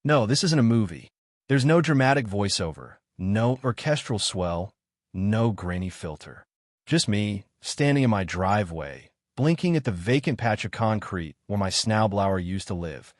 No, this isn't a movie. There's no dramatic voiceover, no orchestral swell, no grainy filter. Just me, standing in my driveway, blinking at the vacant patch of concrete where my snowblower used to live,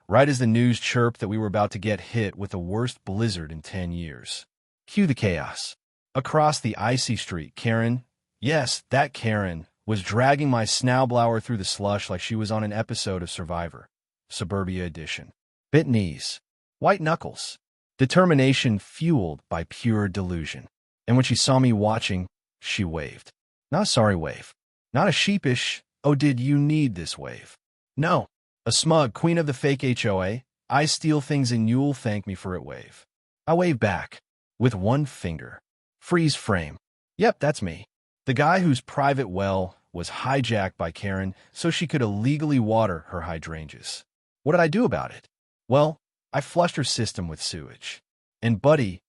right as the news chirped that we were about to get hit with the worst blizzard in 10 years. Cue the chaos. Across the icy street, Karen, yes, that Karen, was dragging my snowblower through the slush like she was on an episode of Survivor, Suburbia Edition. Bit knees, white knuckles, determination fueled by pure delusion. And when she saw me watching, she waved. Not a sorry wave. Not a sheepish, oh did you need this wave. No, a smug queen of the fake HOA, I steal things and you'll thank me for it wave. I wave back, with one finger. Freeze frame. Yep, that's me. The guy whose private well was hijacked by Karen so she could illegally water her hydrangeas. What did I do about it? Well, I flushed her system with sewage. And buddy,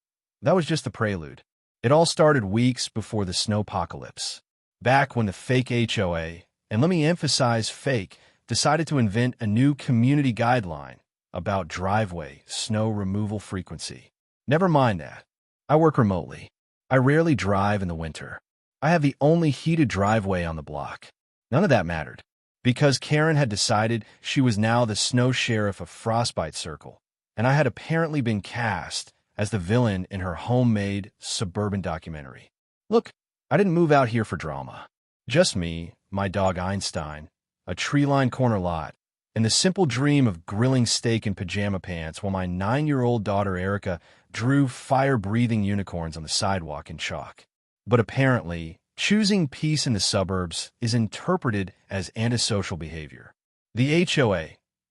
that was just the prelude. It all started weeks before the snowpocalypse. Back when the fake HOA, and let me emphasize fake, decided to invent a new community guideline about driveway snow removal frequency. Never mind that. I work remotely. I rarely drive in the winter. I have the only heated driveway on the block. None of that mattered, because Karen had decided she was now the snow sheriff of Frostbite Circle, and I had apparently been cast as the villain in her homemade suburban documentary. Look, I didn't move out here for drama. Just me, my dog Einstein, a tree-lined corner lot, and the simple dream of grilling steak in pajama pants while my 9-year-old daughter Erica drew fire-breathing unicorns on the sidewalk in chalk. But apparently, choosing peace in the suburbs is interpreted as antisocial behavior. The HOA,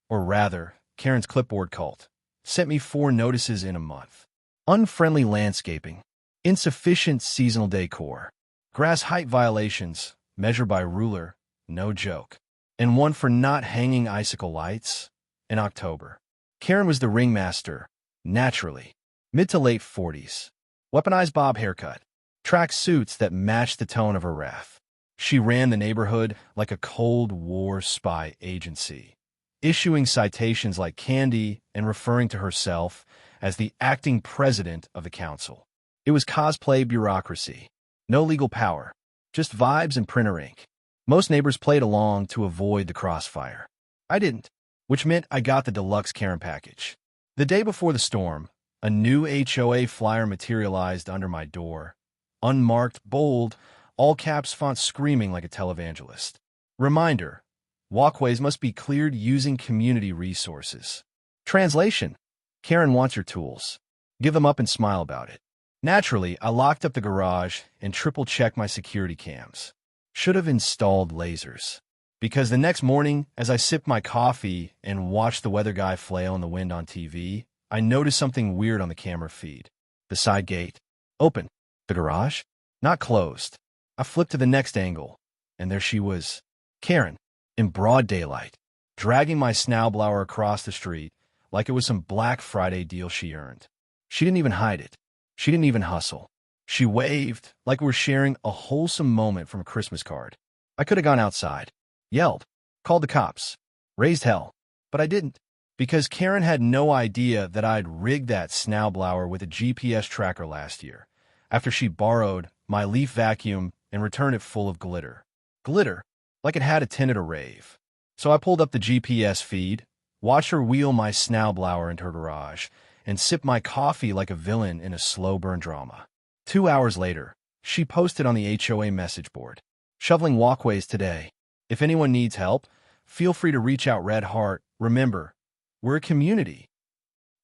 or rather, Karen's clipboard cult, sent me 4 notices in a month. Unfriendly landscaping, insufficient seasonal decor, grass height violations, measured by ruler, no joke, and one for not hanging icicle lights in October. Karen was the ringmaster, naturally, mid to late 40s, weaponized bob haircut, track suits that matched the tone of her wrath. She ran the neighborhood like a Cold War spy agency, issuing citations like candy and referring to herself as the acting president of the council. It was cosplay bureaucracy. No legal power, just vibes and printer ink. Most neighbors played along to avoid the crossfire. I didn't, which meant I got the deluxe Karen package. The day before the storm, a new HOA flyer materialized under my door. Unmarked, bold, all caps font screaming like a televangelist. Reminder, walkways must be cleared using community resources. Translation, Karen wants your tools. Give them up and smile about it. Naturally, I locked up the garage and triple-checked my security cams. Should have installed lasers. Because the next morning, as I sipped my coffee and watched the weather guy flail in the wind on TV, I noticed something weird on the camera feed. The side gate. Open. The garage? Not closed. I flipped to the next angle, and there she was. Karen, in broad daylight, dragging my snowblower across the street like it was some Black Friday deal she earned. She didn't even hide it. She didn't even hustle. She waved like we were sharing a wholesome moment from a Christmas card. I could have gone outside, yelled, called the cops, raised hell, but I didn't, because Karen had no idea that I'd rigged that snowblower with a GPS tracker last year, after she borrowed my leaf vacuum and returned it full of glitter. Glitter, like it had attended a rave. So I pulled up the GPS feed, watched her wheel my snowblower into her garage, and sipped my coffee like a villain in a slow burn drama. 2 hours later, she posted on the HOA message board, "Shoveling walkways today. If anyone needs help, feel free to reach out, Red Heart. Remember, we're a community."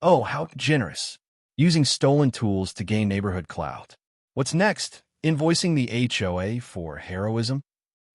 Oh, how generous. Using stolen tools to gain neighborhood clout. What's next? Invoicing the HOA for heroism?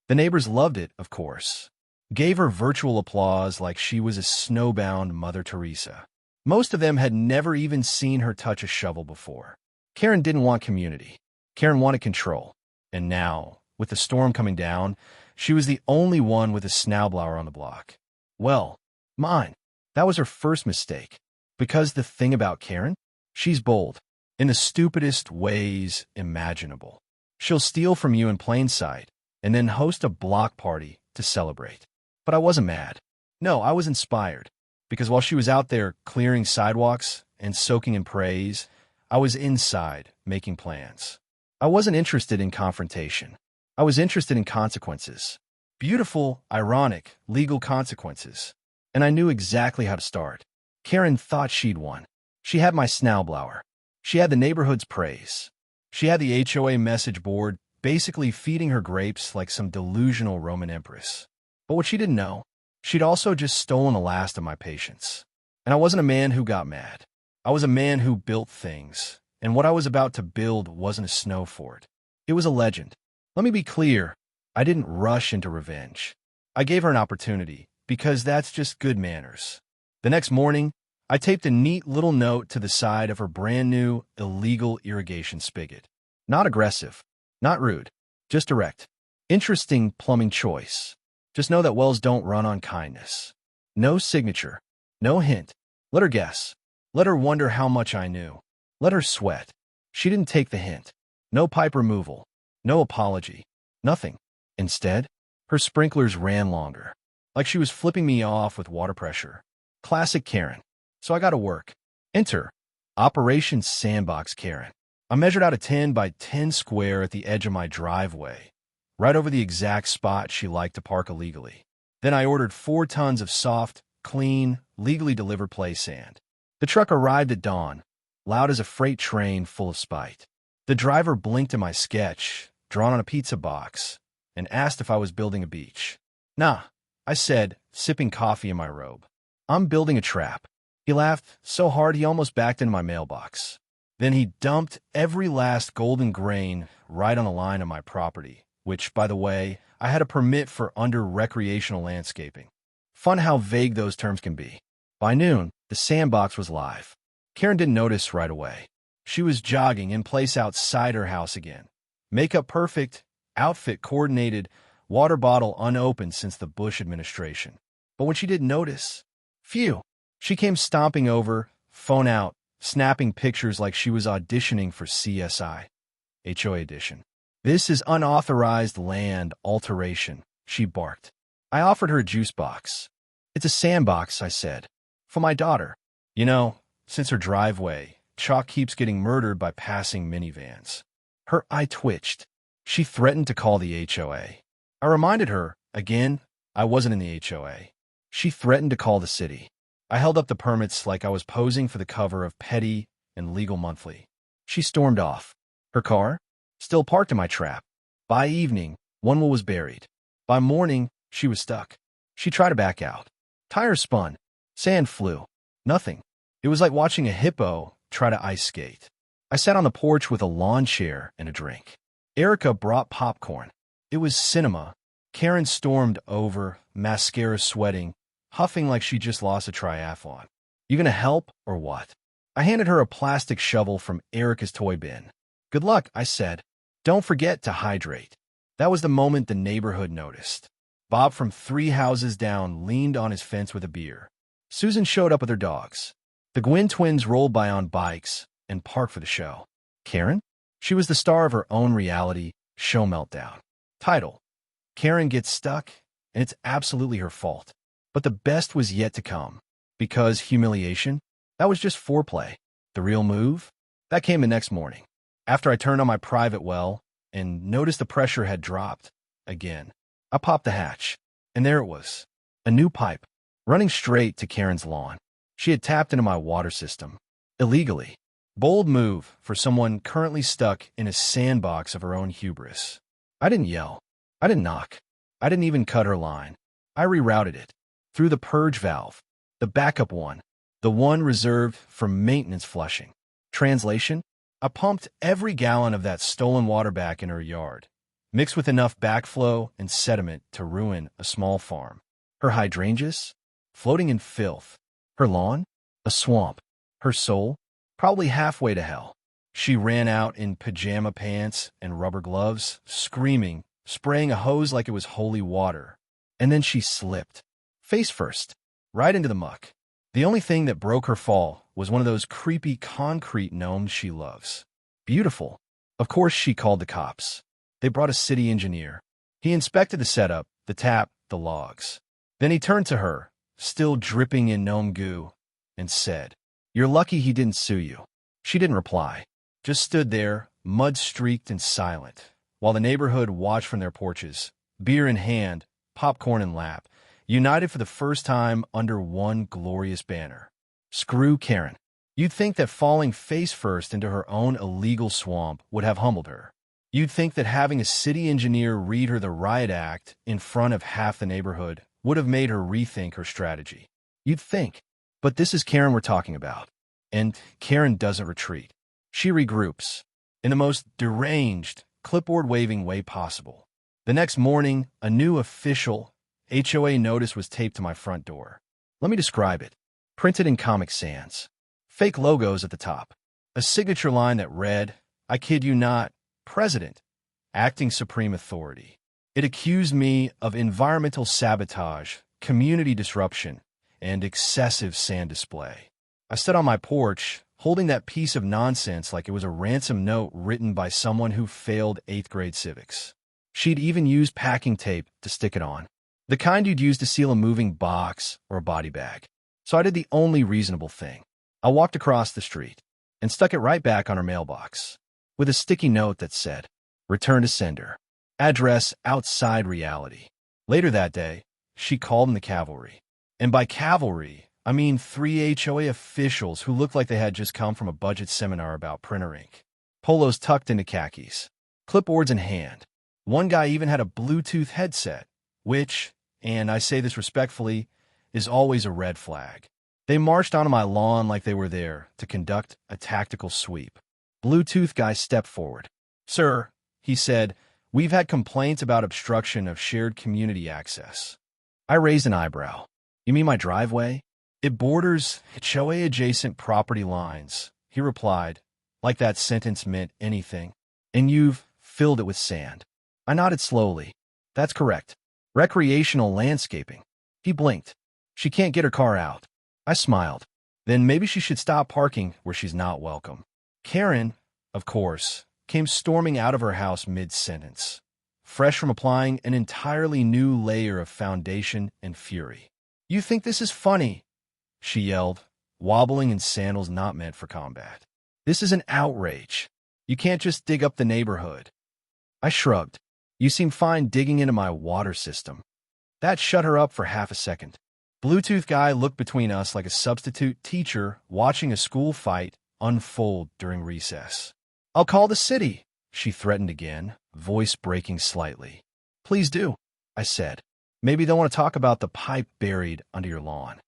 The neighbors loved it, of course. Gave her virtual applause like she was a snowbound Mother Teresa. Most of them had never even seen her touch a shovel before. Karen didn't want community. Karen wanted control. And now, with the storm coming down, she was the only one with a snowblower on the block. Well, mine. That was her first mistake. Because the thing about Karen? She's bold, in the stupidest ways imaginable. She'll steal from you in plain sight, and then host a block party to celebrate. But I wasn't mad. No, I was inspired. Because while she was out there clearing sidewalks and soaking in praise, I was inside making plans. I wasn't interested in confrontation. I was interested in consequences. Beautiful, ironic, legal consequences. And I knew exactly how to start. Karen thought she'd won. She had my snowblower. She had the neighborhood's praise. She had the HOA message board basically feeding her grapes like some delusional Roman empress. But what she didn't know, she'd also just stolen the last of my patience. And I wasn't a man who got mad. I was a man who built things. And what I was about to build wasn't a snow fort. It was a legend. Let me be clear. I didn't rush into revenge. I gave her an opportunity, because that's just good manners. The next morning, I taped a neat little note to the side of her brand new, illegal irrigation spigot. Not aggressive. Not rude. Just direct. Interesting plumbing choice. Just know that wells don't run on kindness. No signature. No hint. Let her guess. Let her wonder how much I knew. Let her sweat. She didn't take the hint. No pipe removal. No apology. Nothing. Instead, her sprinklers ran longer. Like she was flipping me off with water pressure. Classic Karen. So I got to work. Enter. Operation Sandbox Karen. I measured out a 10 by 10 square at the edge of my driveway, right over the exact spot she liked to park illegally. Then I ordered 4 tons of soft, clean, legally delivered play sand. The truck arrived at dawn, loud as a freight train full of spite. The driver blinked at my sketch, drawn on a pizza box, and asked if I was building a beach. Nah, I said, sipping coffee in my robe. I'm building a trap. He laughed so hard he almost backed into my mailbox. Then he dumped every last golden grain right on the line of my property, which, by the way, I had a permit for under recreational landscaping. Fun how vague those terms can be. By noon, the sandbox was live. Karen didn't notice right away. She was jogging in place outside her house again. Makeup perfect, outfit coordinated, water bottle unopened since the Bush administration. But when she didn't notice, phew, she came stomping over, phone out, snapping pictures like she was auditioning for CSI. HOA edition. This is unauthorized land alteration, she barked. I offered her a juice box. It's a sandbox, I said. For my daughter. You know, since her driveway, chalk keeps getting murdered by passing minivans. Her eye twitched. She threatened to call the HOA. I reminded her, again, I wasn't in the HOA. She threatened to call the city. I held up the permits like I was posing for the cover of Petty and Legal Monthly. She stormed off. Her car? Still parked in my trap. By evening, one wheel was buried. By morning, she was stuck. She tried to back out. Tires spun. Sand flew. Nothing. It was like watching a hippo try to ice skate. I sat on the porch with a lawn chair and a drink. Erica brought popcorn. It was cinema. Karen stormed over, mascara sweating, huffing like she just lost a triathlon. You gonna help or what? I handed her a plastic shovel from Erica's toy bin. Good luck, I said. Don't forget to hydrate. That was the moment the neighborhood noticed. Bob from 3 houses down leaned on his fence with a beer. Susan showed up with her dogs. The Gwynn twins rolled by on bikes and parked for the show. Karen? She was the star of her own reality show meltdown. Title: Karen gets stuck, and it's absolutely her fault. But the best was yet to come. Because humiliation? That was just foreplay. The real move? That came the next morning. After I turned on my private well and noticed the pressure had dropped again, I popped the hatch. And there it was. A new pipe, running straight to Karen's lawn. She had tapped into my water system. Illegally. Bold move for someone currently stuck in a sandbox of her own hubris. I didn't yell. I didn't knock. I didn't even cut her line. I rerouted it. Through the purge valve. The backup one. The one reserved for maintenance flushing. Translation? I pumped every gallon of that stolen water back in her yard, mixed with enough backflow and sediment to ruin a small farm. Her hydrangeas? Floating in filth. Her lawn? A swamp. Her soul? Probably halfway to hell. She ran out in pajama pants and rubber gloves, screaming, spraying a hose like it was holy water. And then she slipped. Face first. Right into the muck. The only thing that broke her fall was one of those creepy concrete gnomes she loves. Beautiful. Of course she called the cops. They brought a city engineer. He inspected the setup, the tap, the logs. Then he turned to her, still dripping in gnome goo, and said, "You're lucky he didn't sue you." She didn't reply, just stood there, mud-streaked and silent, while the neighborhood watched from their porches, beer in hand, popcorn in lap, united for the first time under one glorious banner. Screw Karen. You'd think that falling face first into her own illegal swamp would have humbled her. You'd think that having a city engineer read her the riot act in front of half the neighborhood would have made her rethink her strategy. You'd think. But this is Karen we're talking about. And Karen doesn't retreat. She regroups, in the most deranged, clipboard-waving way possible. The next morning, a new official HOA notice was taped to my front door. Let me describe it. Printed in Comic Sans. Fake logos at the top. A signature line that read, "I kid you not, President, acting supreme authority." It accused me of environmental sabotage, community disruption, and excessive sand display. I stood on my porch, holding that piece of nonsense like it was a ransom note written by someone who failed 8th grade civics. She'd even used packing tape to stick it on. The kind you'd use to seal a moving box or a body bag. So I did the only reasonable thing. I walked across the street and stuck it right back on her mailbox with a sticky note that said, "Return to sender. Address outside reality." Later that day, she called in the cavalry. And by cavalry, I mean 3 HOA officials who looked like they had just come from a budget seminar about printer ink. Polos tucked into khakis, clipboards in hand. One guy even had a Bluetooth headset, which, and I say this respectfully, is always a red flag. They marched onto my lawn like they were there to conduct a tactical sweep. Bluetooth guy stepped forward. "Sir," he said, "we've had complaints about obstruction of shared community access." I raised an eyebrow. "You mean my driveway? It borders HOA-adjacent property lines," he replied, like that sentence meant anything. "And you've filled it with sand." I nodded slowly. "That's correct. Recreational landscaping." He blinked. "She can't get her car out." I smiled. "Then maybe she should stop parking where she's not welcome." Karen, of course, came storming out of her house mid-sentence, fresh from applying an entirely new layer of foundation and fury. "You think this is funny?" she yelled, wobbling in sandals not meant for combat. "This is an outrage. You can't just dig up the neighborhood." I shrugged. "You seem fine digging into my water system." That shut her up for half a second. Bluetooth guy looked between us like a substitute teacher watching a school fight unfold during recess. "I'll call the city," she threatened again, voice breaking slightly. "Please do," I said. "Maybe they'll want to talk about the pipe buried under your lawn."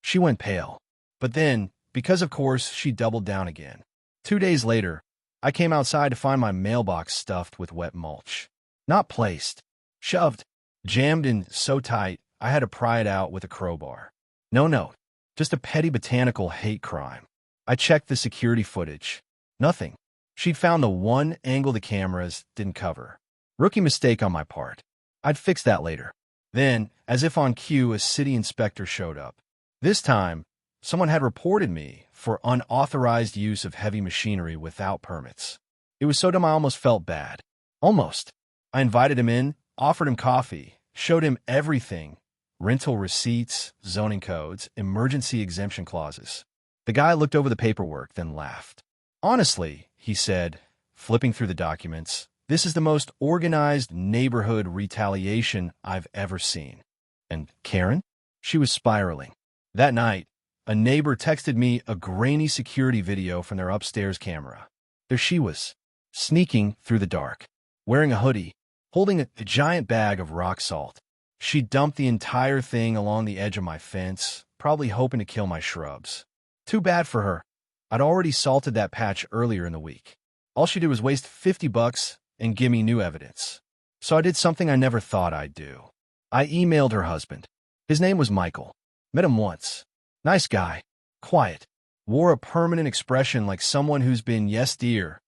She went pale. But then, because of course, she doubled down again. 2 days later, I came outside to find my mailbox stuffed with wet mulch. Not placed. Shoved. Jammed in so tight, I had to pry it out with a crowbar. No note. Just a petty botanical hate crime. I checked the security footage. Nothing. She'd found the one angle the cameras didn't cover. Rookie mistake on my part. I'd fix that later. Then, as if on cue, a city inspector showed up. This time, someone had reported me for unauthorized use of heavy machinery without permits. It was so dumb I almost felt bad. Almost. I invited him in, offered him coffee, showed him everything. Rental receipts, zoning codes, emergency exemption clauses. The guy looked over the paperwork, then laughed. "Honestly," he said, flipping through the documents, "this is the most organized neighborhood retaliation I've ever seen." And Karen? She was spiraling. That night, a neighbor texted me a grainy security video from their upstairs camera. There she was, sneaking through the dark, wearing a hoodie, holding a giant bag of rock salt. She dumped the entire thing along the edge of my fence, probably hoping to kill my shrubs. Too bad for her. I'd already salted that patch earlier in the week. All she did was waste $50 and give me new evidence. So I did something I never thought I'd do. I emailed her husband. His name was Michael. Met him once. Nice guy. Quiet. Wore a permanent expression like someone who's been yes dear,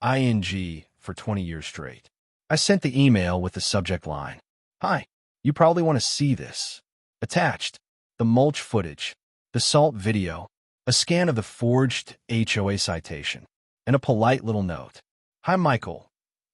ing, for 20 years straight. I sent the email with the subject line. "Hi, you probably want to see this." Attached, the mulch footage, the salt video, a scan of the forged HOA citation, and a polite little note. "Hi, Michael.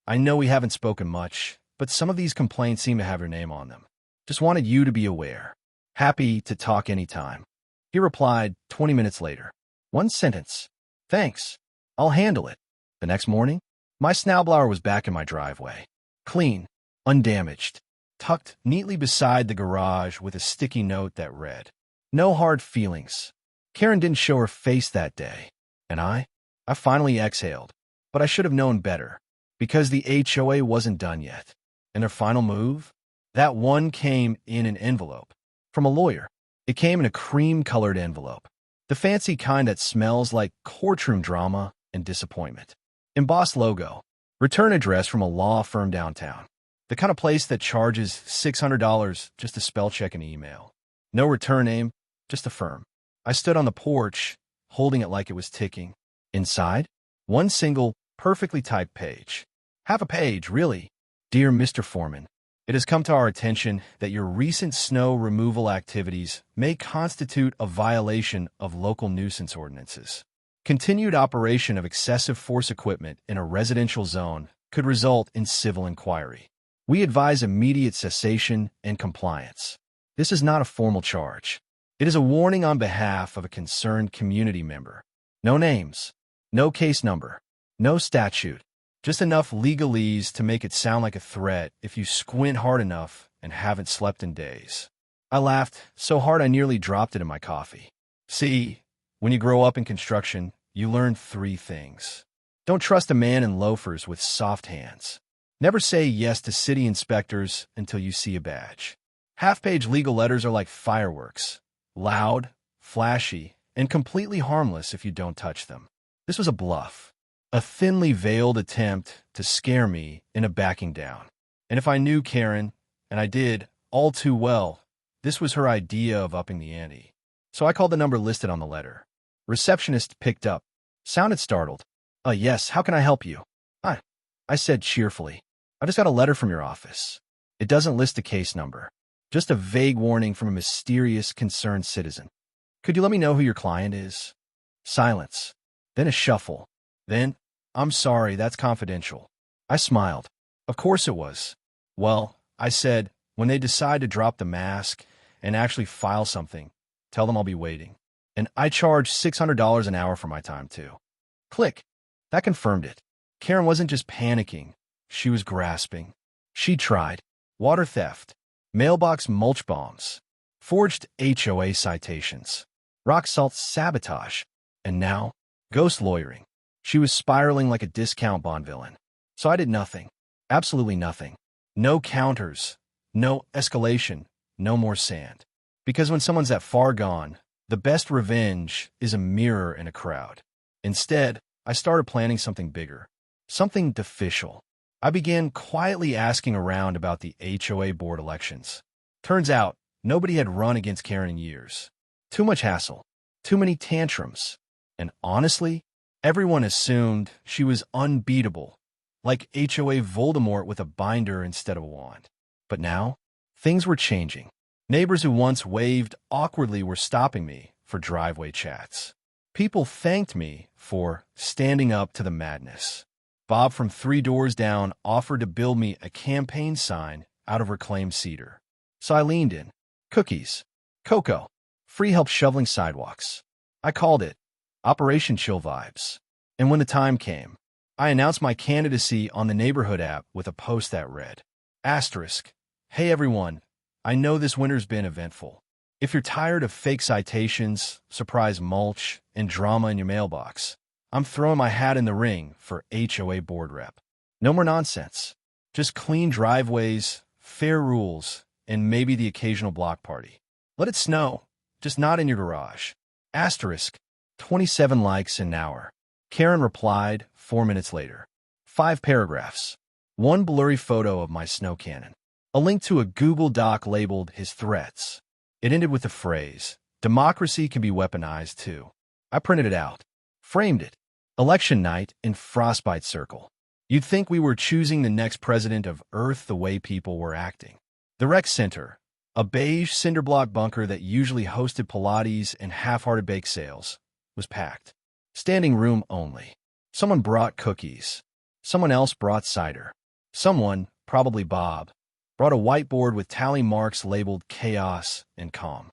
I know we haven't spoken much, but some of these complaints seem to have your name on them. Just wanted you to be aware. Happy to talk anytime. He replied 20 minutes later. One sentence. Thanks. I'll handle it. The next morning, my snowblower was back in my driveway. Clean, undamaged, tucked neatly beside the garage with a sticky note that read, "No hard feelings." Karen didn't show her face that day, and I finally exhaled. But I should have known better, because the HOA wasn't done yet. And their final move? That one came in an envelope. From a lawyer. It came in a cream-colored envelope. The fancy kind that smells like courtroom drama and disappointment. Embossed logo. Return address from a law firm downtown. The kind of place that charges $600 just to spell check an email. No return name, just a firm. I stood on the porch, holding it like it was ticking. Inside, one single, perfectly typed page. Half a page, really. Dear Mr. Foreman, it has come to our attention that your recent snow removal activities may constitute a violation of local nuisance ordinances. Continued operation of excessive force equipment in a residential zone could result in civil inquiry. We advise immediate cessation and compliance. This is not a formal charge. It is a warning on behalf of a concerned community member. No names, no case number, no statute. Just enough legalese to make it sound like a threat if you squint hard enough and haven't slept in days. I laughed so hard I nearly dropped it in my coffee. See, when you grow up in construction, you learn 3 things. Don't trust a man in loafers with soft hands. Never say yes to city inspectors until you see a badge. Half-page legal letters are like fireworks. Loud, flashy, and completely harmless if you don't touch them. This was a bluff. A thinly veiled attempt to scare me into backing down. And if I knew Karen, and I did, all too well, this was her idea of upping the ante. So I called the number listed on the letter. Receptionist picked up. Sounded startled. Yes, how can I help you? I said cheerfully. I just got a letter from your office. It doesn't list a case number. Just a vague warning from a mysterious, concerned citizen. Could you let me know who your client is? Silence. Then a shuffle. Then, I'm sorry, that's confidential. I smiled. Of course it was. Well, I said, when they decide to drop the mask and actually file something, tell them I'll be waiting. And I charge $600 an hour for my time, too. Click. That confirmed it. Karen wasn't just panicking. She was grasping. She tried. Water theft. Mailbox mulch bombs. Forged HOA citations. Rock salt sabotage. And now, ghost lawyering. She was spiraling like a discount Bond villain. So I did nothing. Absolutely nothing. No counters. No escalation. No more sand. Because when someone's that far gone, the best revenge is a mirror in a crowd. Instead, I started planning something bigger. Something official. I began quietly asking around about the HOA board elections. Turns out, nobody had run against Karen in years. Too much hassle. Too many tantrums. And honestly, everyone assumed she was unbeatable, like HOA Voldemort with a binder instead of a wand. But now, things were changing. Neighbors who once waved awkwardly were stopping me for driveway chats. People thanked me for standing up to the madness. Bob from 3 doors down offered to build me a campaign sign out of reclaimed cedar. So I leaned in. Cookies. Cocoa. Free help shoveling sidewalks. I called it Operation Chill Vibes. And when the time came, I announced my candidacy on the neighborhood app with a post that read, Asterisk. Hey everyone, I know this winter's been eventful. If you're tired of fake citations, surprise mulch, and drama in your mailbox, I'm throwing my hat in the ring for HOA board rep. No more nonsense. Just clean driveways, fair rules, and maybe the occasional block party. Let it snow, just not in your garage. Asterisk. 27 likes an hour. Karen replied 4 minutes later. 5 paragraphs. One blurry photo of my snow cannon. A link to a Google Doc labeled his threats. It ended with the phrase, democracy can be weaponized too. I printed it out. Framed it. Election night in Frostbite Circle. You'd think we were choosing the next president of Earth the way people were acting. The Rec Center, a beige cinderblock bunker that usually hosted Pilates and half-hearted bake sales, was packed. Standing room only. Someone brought cookies. Someone else brought cider. Someone, probably Bob, brought a whiteboard with tally marks labeled chaos and calm.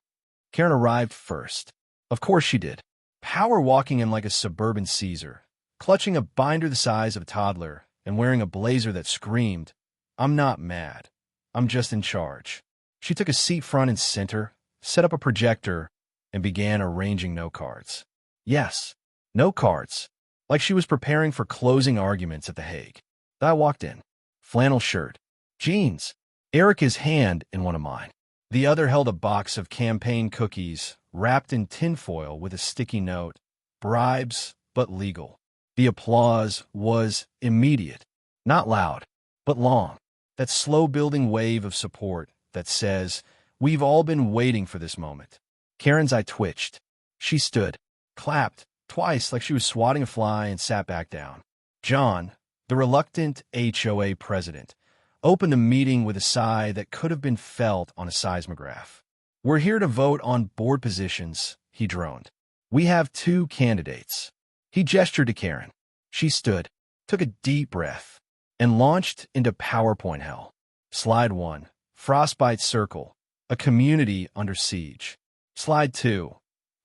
Karen arrived first. Of course she did. Power walking in like a suburban Caesar, clutching a binder the size of a toddler and wearing a blazer that screamed, "I'm not mad. I'm just in charge." She took a seat front and center, set up a projector, and began arranging note cards. Yes, note cards, like she was preparing for closing arguments at The Hague. I walked in. Flannel shirt, jeans, Erica's hand in one of mine. The other held a box of campaign cookies wrapped in tinfoil with a sticky note, bribes, but legal. The applause was immediate, not loud, but long. That slow-building wave of support that says, "We've all been waiting for this moment." Karen's eye twitched. She stood, clapped, twice like she was swatting a fly, and sat back down. John, the reluctant HOA president, opened the meeting with a sigh that could have been felt on a seismograph. "We're here to vote on board positions," he droned. "We have 2 candidates." He gestured to Karen. She stood, took a deep breath, and launched into PowerPoint hell. Slide 1, Frostbite Circle, a community under siege. Slide 2,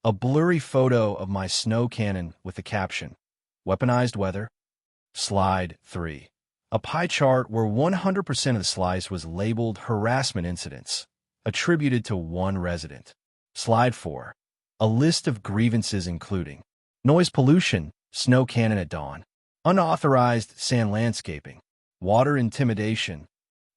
a blurry photo of my snow cannon with the caption, "Weaponized weather." Slide 3, a pie chart where 100% of the slice was labeled harassment incidents, attributed to 1 resident. Slide 4, a list of grievances including noise pollution, snow cannon at dawn, unauthorized sand landscaping, water intimidation,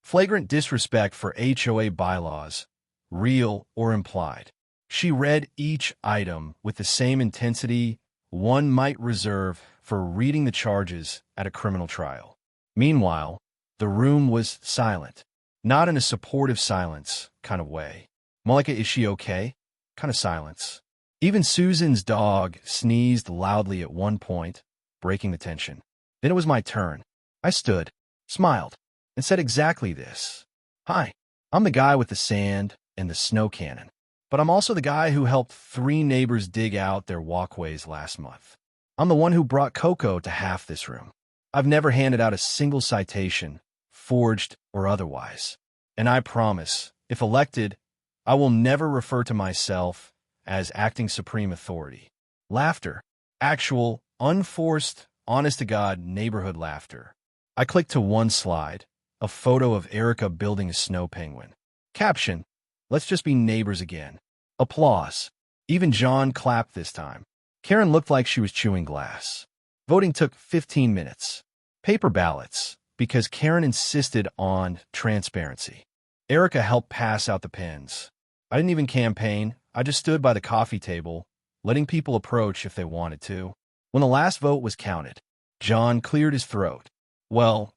flagrant disrespect for HOA bylaws, real or implied. She read each item with the same intensity one might reserve for reading the charges at a criminal trial. Meanwhile, the room was silent, not in a supportive silence kind of way. More like a "is she okay" kind of silence. Even Susan's dog sneezed loudly at one point, breaking the tension. Then it was my turn. I stood, smiled, and said exactly this. "Hi, I'm the guy with the sand and the snow cannon, but I'm also the guy who helped 3 neighbors dig out their walkways last month. I'm the one who brought cocoa to half this room. I've never handed out a single citation, forged or otherwise. And I promise, if elected, I will never refer to myself as acting supreme authority." Laughter. Actual, unforced, honest-to-God neighborhood laughter. I clicked to one slide, a photo of Erica building a snow penguin. Caption, "Let's just be neighbors again." Applause. Even John clapped this time. Karen looked like she was chewing glass. Voting took 15 minutes. Paper ballots, because Karen insisted on transparency. Erica helped pass out the pens. I didn't even campaign. I just stood by the coffee table, letting people approach if they wanted to. When the last vote was counted, John cleared his throat. "Well,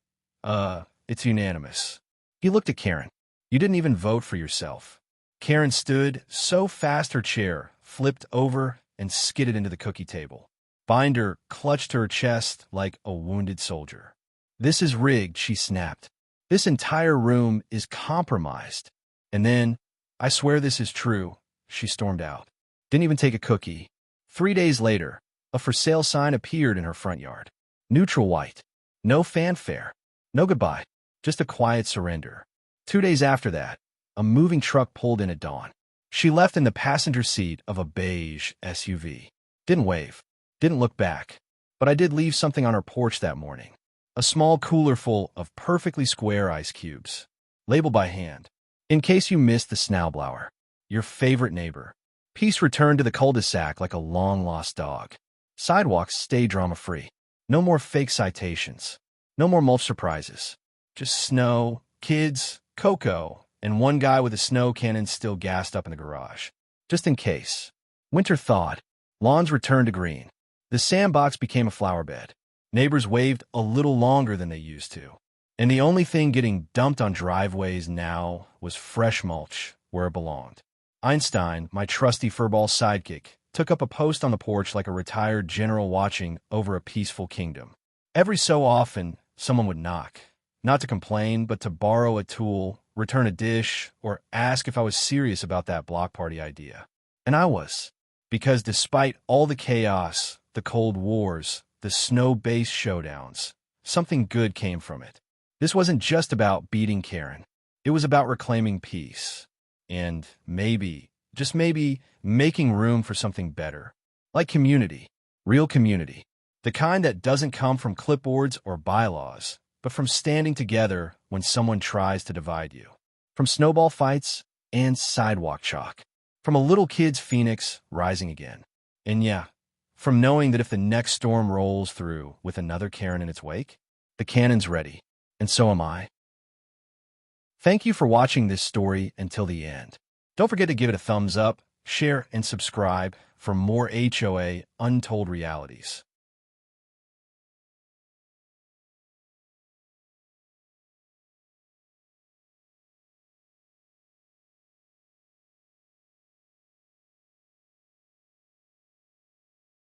it's unanimous." He looked at Karen. "You didn't even vote for yourself." Karen stood so fast her chair flipped over and skidded into the cookie table. Binder clutched her chest like a wounded soldier. "This is rigged," she snapped. "This entire room is compromised." And then, "I swear this is true," she stormed out. Didn't even take a cookie. 3 days later, a for sale sign appeared in her front yard. Neutral white. No fanfare. No goodbye. Just a quiet surrender. 2 days after that, a moving truck pulled in at dawn. She left in the passenger seat of a beige SUV. Didn't wave. Didn't look back. But I did leave something on her porch that morning. A small cooler full of perfectly square ice cubes. Labeled by hand. "In case you missed the snowblower. Your favorite neighbor. Peace returned to the cul-de-sac like a long-lost dog. Sidewalks stay drama-free. No more fake citations. No more mulch surprises. Just snow, kids, cocoa, and one guy with a snow cannon still gassed up in the garage. Just in case." Winter thawed. Lawns returned to green. The sandbox became a flower bed. Neighbors waved a little longer than they used to. And the only thing getting dumped on driveways now was fresh mulch where it belonged. Einstein, my trusty furball sidekick, took up a post on the porch like a retired general watching over a peaceful kingdom. Every so often, someone would knock, not to complain, but to borrow a tool, return a dish, or ask if I was serious about that block party idea. And I was. Because despite all the chaos, the Cold Wars, the snow-based showdowns, something good came from it. This wasn't just about beating Karen. It was about reclaiming peace. And maybe, just maybe, making room for something better. Like community. Real community. The kind that doesn't come from clipboards or bylaws, but from standing together when someone tries to divide you. From snowball fights and sidewalk chalk. From a little kid's phoenix rising again. And yeah, from knowing that if the next storm rolls through with another Karen in its wake, the cannon's ready, and so am I. Thank you for watching this story until the end. Don't forget to give it a thumbs up, share, and subscribe for more HOA Untold Realities.